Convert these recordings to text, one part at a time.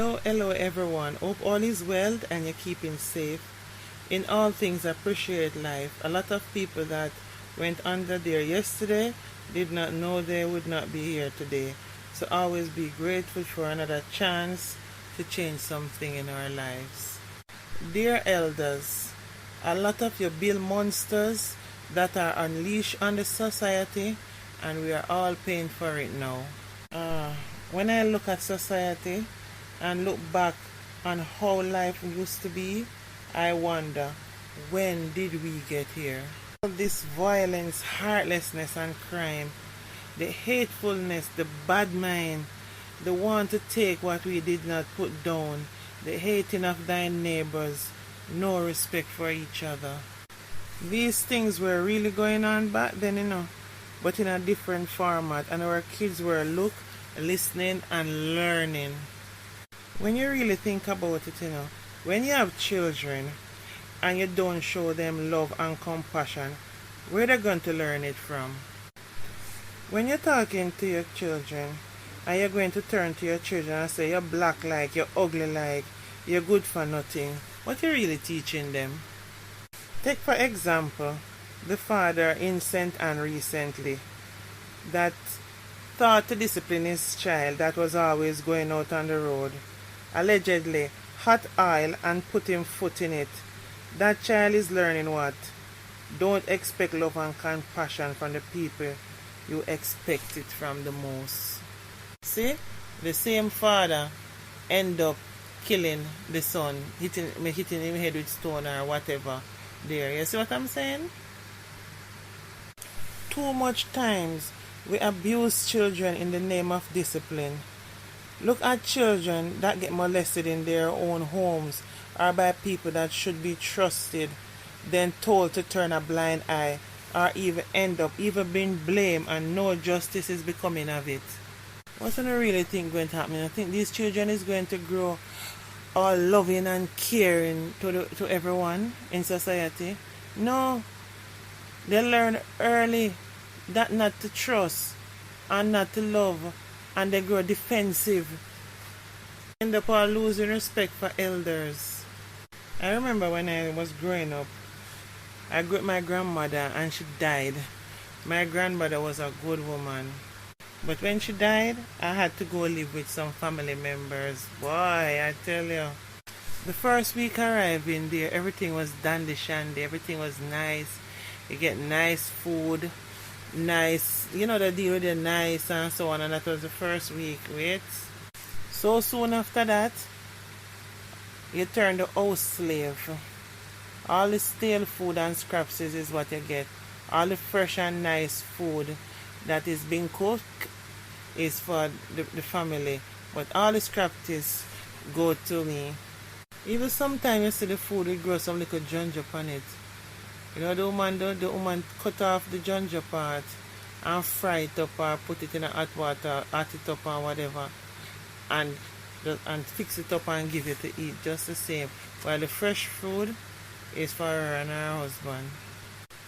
Hello everyone. Hope all is well and you're keeping safe. In all things, appreciate life. A lot of people that went under there yesterday did not know they would not be here today. So always be grateful for another chance to change something in our lives. Dear elders, a lot of you build monsters that are unleashed on the society, and we are all paying for it now. When I look at society and look back on how life used to be, I wonder, when did we get here? All this violence, heartlessness and crime, the hatefulness, the bad mind, the want to take what we did not put down, the hating of thy neighbors, no respect for each other. These things were really going on back then, but in a different format, and our kids were listening and learning. When you really think about it, when you have children and you don't show them love and compassion, where are they going to learn it from? When you're talking to your children and you're going to turn to your children and say you're black like, you're ugly like, you're good for nothing, what are you really teaching them? Take for example the father innocent and recently that thought to discipline his child that was always going out on the road, allegedly hot oil and put him foot in it. That child is learning what? Don't expect love and compassion from the people you expect it from the most. See, the same father end up killing the son, hitting him head with stone or whatever there. You see what I'm saying? Too much times we abuse children in the name of discipline. Look at children that get molested in their own homes or by people that should be trusted, then told to turn a blind eye, or even end up being blamed and no justice is becoming of it. What do you really think going to happen? I think these children is going to grow all loving and caring to everyone in society. No, they learn early that not to trust and not to love, and they grow defensive. End up all losing respect for elders. I remember when I was growing up, I grew up with my grandmother and she died. My grandmother was a good woman. But when she died, I had to go live with some family members. Boy, I tell you. The first week arriving there, everything was dandy shandy. Everything was nice. You get nice food, nice, they deal with the nice and so on. And that was the first week. Wait. So soon after that, you turn the house slave. All the stale food and scraps is what you get. All the fresh and nice food that is being cooked is for the family. But all the scraps go to me. Even sometimes you see the food will grow some little ginger on it. The woman cut off the ginger part and fry it up or put it in a hot water, hot it up or whatever, and fix it up and give it to eat just the same. While the fresh food is for her and her husband.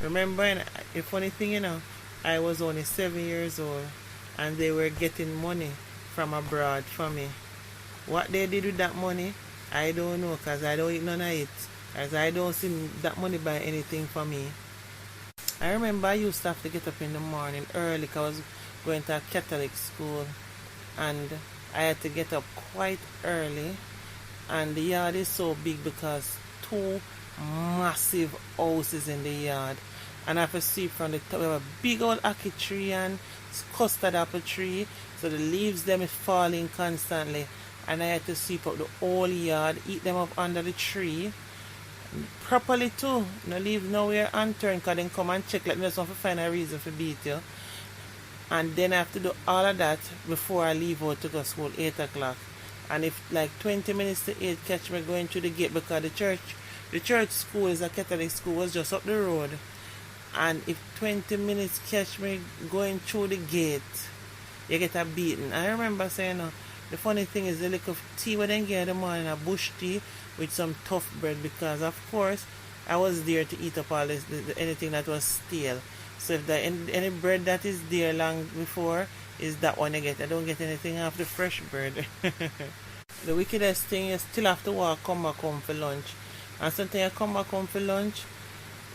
Remember, the funny thing, I was only 7 years old and they were getting money from abroad for me. What they did with that money, I don't know, because I don't eat none of it. As I don't see that money buy anything for me. I remember I used to have to get up in the morning early because I was going to a Catholic school, and I had to get up quite early, and the yard is so big because 2 massive houses in the yard, and I have to see from the top. We have a big old ackee tree and custard apple tree, so the leaves them is falling constantly, and I had to sweep up the whole yard, eat them up under the tree properly too. No leave nowhere unturned, because then come and check, like me just want to find a reason for beat you. And then I have to do all of that before I leave out to go to school 8 o'clock. And if like 20 minutes to 8 catch me going through the gate, because the church school is a Catholic school, was just up the road. And if 20 minutes catch me going through the gate, you get a beating. I remember saying, the funny thing is the little tea we then get in the morning, a bush tea with some tough bread, because of course I was there to eat up all this, anything that was stale. So if any bread that is there long before is that one I get. I don't get anything off the fresh bread. The wickedest thing, you still have to walk, come back home for lunch. And sometimes you come back home for lunch,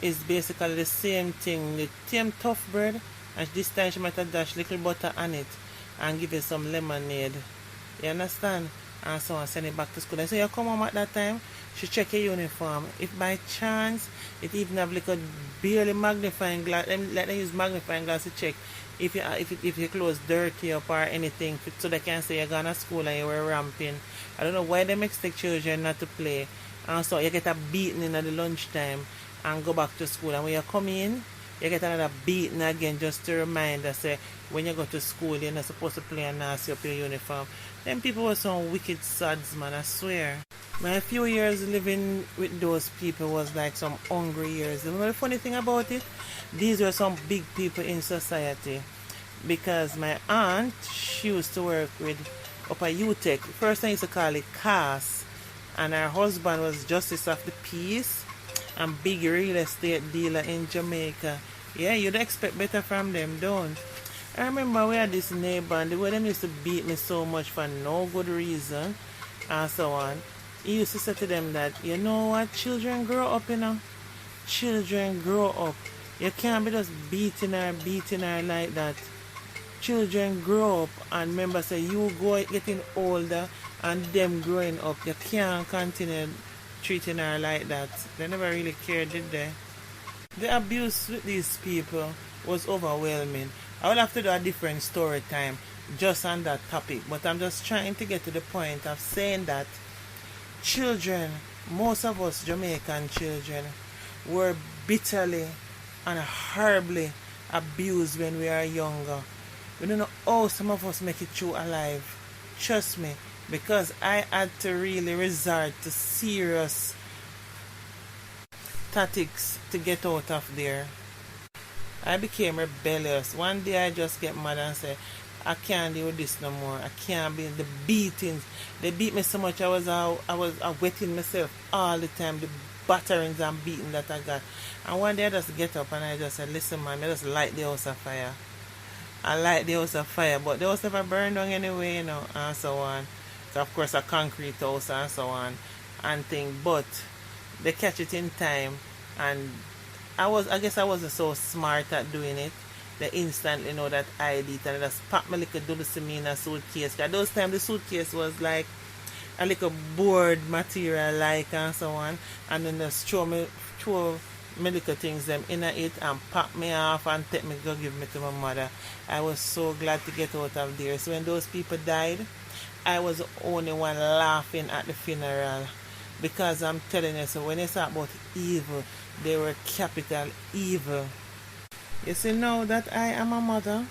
is basically the same thing. The same tough bread, and this time she might have dash little butter on it and give you some lemonade. You understand? And so on, send it back to school. And so you come home at that time, she check your uniform. If by chance it even have like a barely magnifying glass, let them use magnifying glass to check if your clothes dirty up or anything, so they can say you're gone to school and you were ramping. I don't know why they expect children not to play. And so you get a beating in at the lunchtime and go back to school. And when you come in, you get another beating again, just to remind us, say, when you go to school, you're not supposed to play and nasty up your uniform. Them people were some wicked suds, man, I swear. My few years living with those people was like some hungry years. You know the funny thing about it? These were some big people in society. Because my aunt, she used to work with up at UTEC. First I used to call it CAS. And her husband was Justice of the Peace and big real estate dealer in Jamaica. Yeah, you'd expect better from them, don't? I remember we had this neighbor and the way them used to beat me so much for no good reason and so on. He used to say to them that, you know what, children grow up, you know. Children grow up. You can't be just beating her like that. Children grow up, and remember, say you go getting older and them growing up. You can't continue treating her like that. They never really cared, did they? The abuse with these people was overwhelming. I will have to do a different story time just on that topic, but I'm just trying to get to the point of saying that children, most of us Jamaican children, were bitterly and horribly abused when we are younger. We don't know how some of us make it through alive. Trust me, because I had to really resort to serious tactics to get out of there. I became rebellious. One day I just get mad and say, I can't deal with this no more. I can't be the beatings. They beat me so much. I was wetting myself all the time. The batterings and beating that I got. And one day I just get up and I just said, listen man, I just light the house of fire. I light the house of fire, but the house never burned down anyway, you know, and so on. So of course a concrete house and so on and thing. But they catch it in time, and I guess I wasn't so smart at doing it. They instantly know that I did, and I just packed my little Dulcimina suitcase. Because those times the suitcase was like a little board material like and so on, and then just throw me little things them in it and pack me off and take me go give me to my mother. I was so glad to get out of there. So when those people died, I was the only one laughing at the funeral. Because I'm telling you, so when they talk about evil, they were capital evil. You see, now that I am a mother,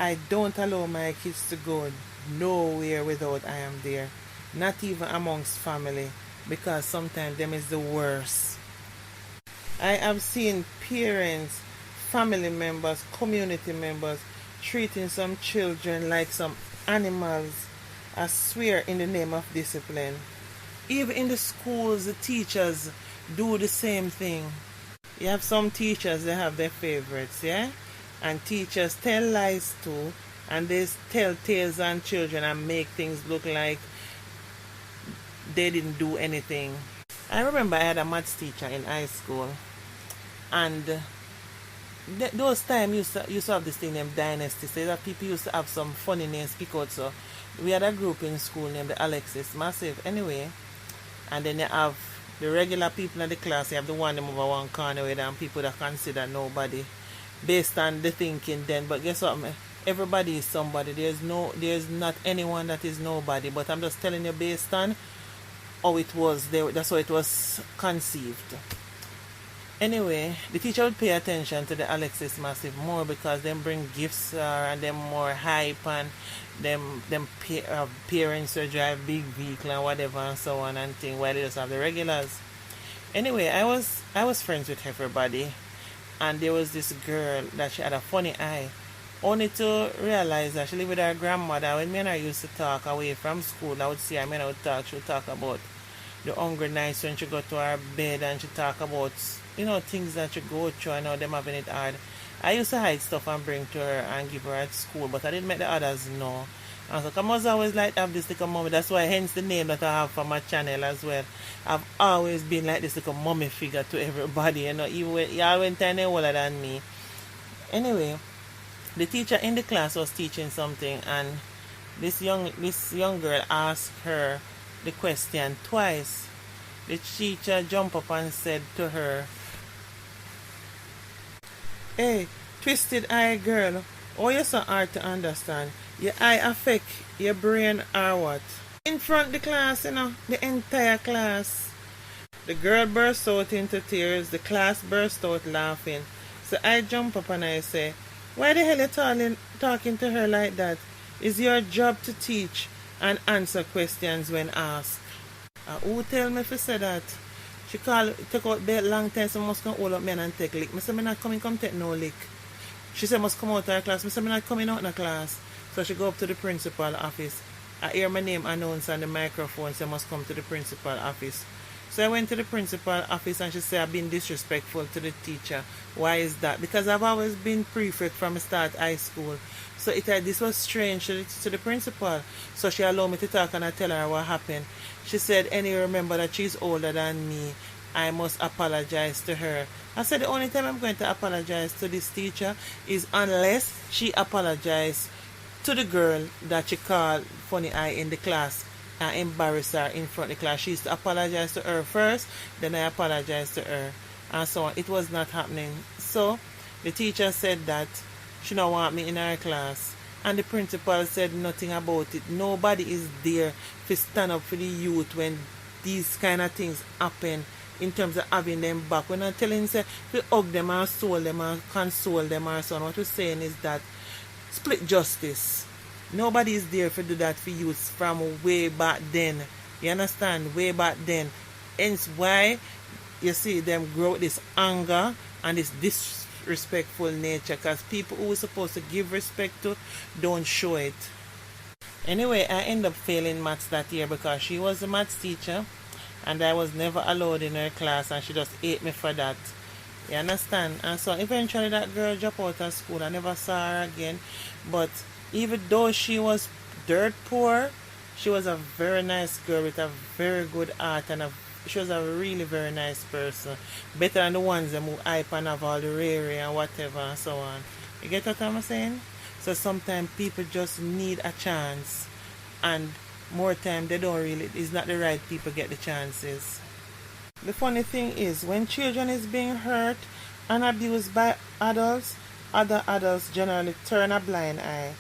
I don't allow my kids to go nowhere without I am there. Not even amongst family, because sometimes them is the worst. I have seen parents, family members, community members treating some children like some animals. I swear, in the name of discipline. Even in the schools, the teachers do the same thing. You have some teachers, they have their favorites, yeah? And teachers tell lies too, and they tell tales on children and make things look like they didn't do anything. I remember I had a maths teacher in high school, and those times used to have this thing named Dynasty, so that people used to have some funny names speak out. So we had a group in school named the Alexis, massive anyway, and then you have the regular people in the class. You have the one them over one corner with and people that consider nobody based on the thinking then. But guess what, man? Everybody is somebody. There's not anyone that is nobody. But I'm just telling you based on how it was there. That's how it was conceived. Anyway, the teacher would pay attention to the Alexis Massive more because them bring gifts and them more hype, and them parents will drive big vehicle and whatever and so on and thing, while they just have the regulars. Anyway, I was friends with everybody, and there was this girl that she had a funny eye. Only to realize that she lived with her grandmother. When me and her used to talk away from school, I would see her, and I would talk. She would talk about the hungry nights when she got to her bed, and she talk about, you know, things that you go through and how them having it hard. I used to hide stuff and bring to her and give her at school, but I didn't make the others know. And so, come I always like to have this little mommy. That's why, hence the name that I have for my channel as well. I've always been like this little mommy figure to everybody, you know, even when y'all went tiny older than me. Anyway, the teacher in the class was teaching something, and this young girl asked her the question twice. The teacher jumped up and said to her, "Hey, twisted eye girl, oh you're so hard to understand. Your eye affect your brain or what?" In front of the class, you know, the entire class. The girl burst out into tears, the class burst out laughing. So I jump up and I say, "Why the hell you talking to her like that? It's your job to teach and answer questions when asked." Who tell me if you say that? She take out bed long time, so must come hold up me and take lick. Me say me not coming, come take no lick. She said must come out of her class. Me say me not coming out in the class. So she go up to the principal office. I hear my name announced on the microphone, so I must come to the principal office. So I went to the principal office and she said I've been disrespectful to the teacher. Why is that? Because I've always been prefect from the start high school. So this was strange to the principal. So she allowed me to talk and I tell her what happened. She said, "Any remember that she's older than me. I must apologize to her." I said the only time I'm going to apologize to this teacher is unless she apologized to the girl that she called funny eye in the class and embarrass her in front of the class. She used to apologize to her first, then I apologized to her, and so on. It was not happening. So the teacher said that she don't want me in her class, and the principal said nothing about it. Nobody is there to stand up for the youth when these kind of things happen, in terms of having them back. We're not telling them to hug them or soul them or console them or so on. What we're saying is that split justice. Nobody is there to do that for youth from way back then. You understand? Way back then. Hence why you see them grow this anger and this disrespectful nature, because people who are supposed to give respect to don't show it. Anyway, I ended up failing maths that year because she was a maths teacher and I was never allowed in her class, and she just ate me for that. You understand? And so eventually that girl dropped out of school. I never saw her again. But even though she was dirt poor, she was a very nice girl with a very good heart, and she was a really very nice person. Better than the ones that who hype and have all the rare and whatever and so on. You get what I'm saying? So sometimes people just need a chance, and more time they don't really, it's not the right people get the chances. The funny thing is, when children is being hurt and abused by adults, other adults generally turn a blind eye.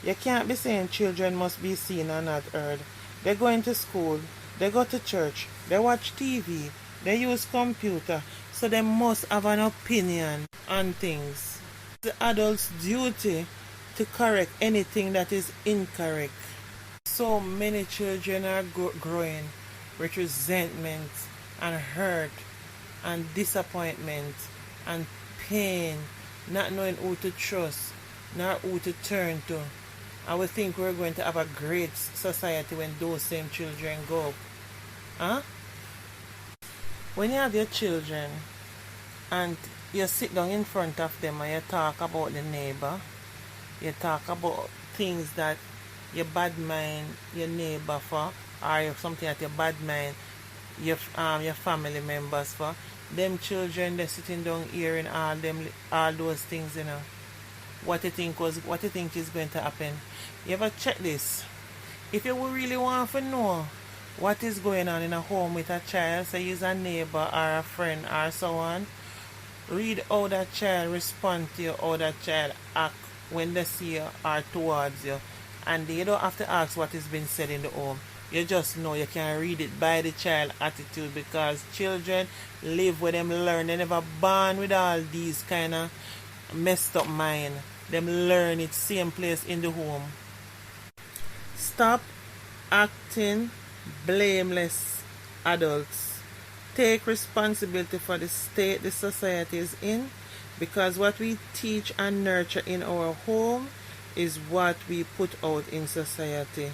You can't be saying children must be seen and not heard. They go into school, they go to church, they watch TV, they use computer, so they must have an opinion on things. It's the adult's duty to correct anything that is incorrect. So many children are growing with resentment and hurt and disappointment and pain, not knowing who to trust, nor who to turn to. I would think we're going to have a great society when those same children go up. Huh? When you have your children and you sit down in front of them and you talk about the neighbor, you talk about things that you bad mind your neighbor for, or something that you bad mind your family members for, them children they're sitting down hearing all those things, you know. What you think is going to happen. You ever check this? If you would really want to know what is going on in a home with a child, say he's a neighbor or a friend or so on, read how that child respond to you, how that child act when they see you or towards you. And you don't have to ask what is being said in the home. You just know, you can read it by the child attitude, because children live where them learn. They never born with all these kind of messed up mind. Them learn it same place in the home. Stop acting blameless, adults. Take responsibility for the state the society is in, because what we teach and nurture in our home is what we put out in society.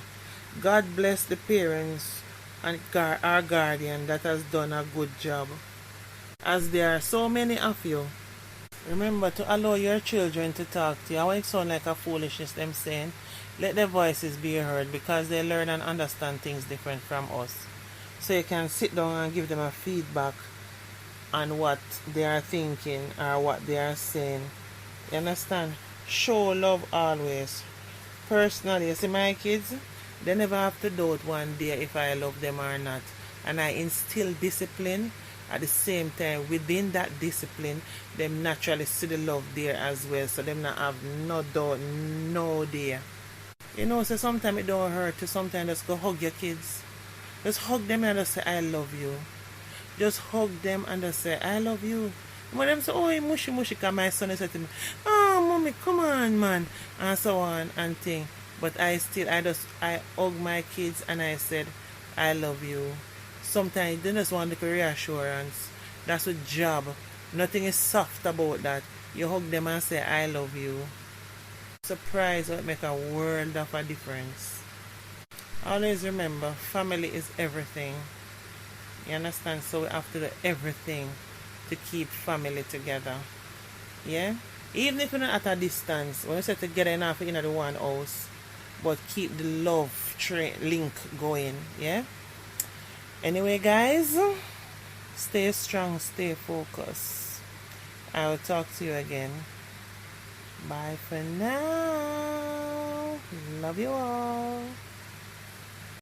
God bless the parents and our guardian that has done a good job. As there are so many of you, remember to allow your children to talk to you. I want it sound like a foolishness them saying. Let their voices be heard because they learn and understand things different from us. So you can sit down and give them a feedback on what they are thinking or what they are saying. You understand? Show love always. Personally, you see my kids, they never have to doubt one day if I love them or not. And I instill discipline at the same time. Within that discipline, them naturally see the love there as well. So them not have no doubt, no day. You know, so sometimes it don't hurt to sometimes just go hug your kids. Just hug them and just say, I love you. Just hug them and just say, I love you. When them say, oh, mushy mushy, because my son is said to me, oh, mommy, come on, man, and so on and thing. But I hug my kids and I said, I love you. Sometimes they just want the reassurance. That's a job. Nothing is soft about that. You hug them and say, I love you. Surprise will make a world of a difference. Always remember, family is everything. You understand? So we have to do everything to keep family together. Yeah? Even if you're not at a distance, when you say together enough in the one house, but keep the love link going. Yeah? Anyway, guys, stay strong, stay focused. I will talk to you again. Bye for now. Love you all.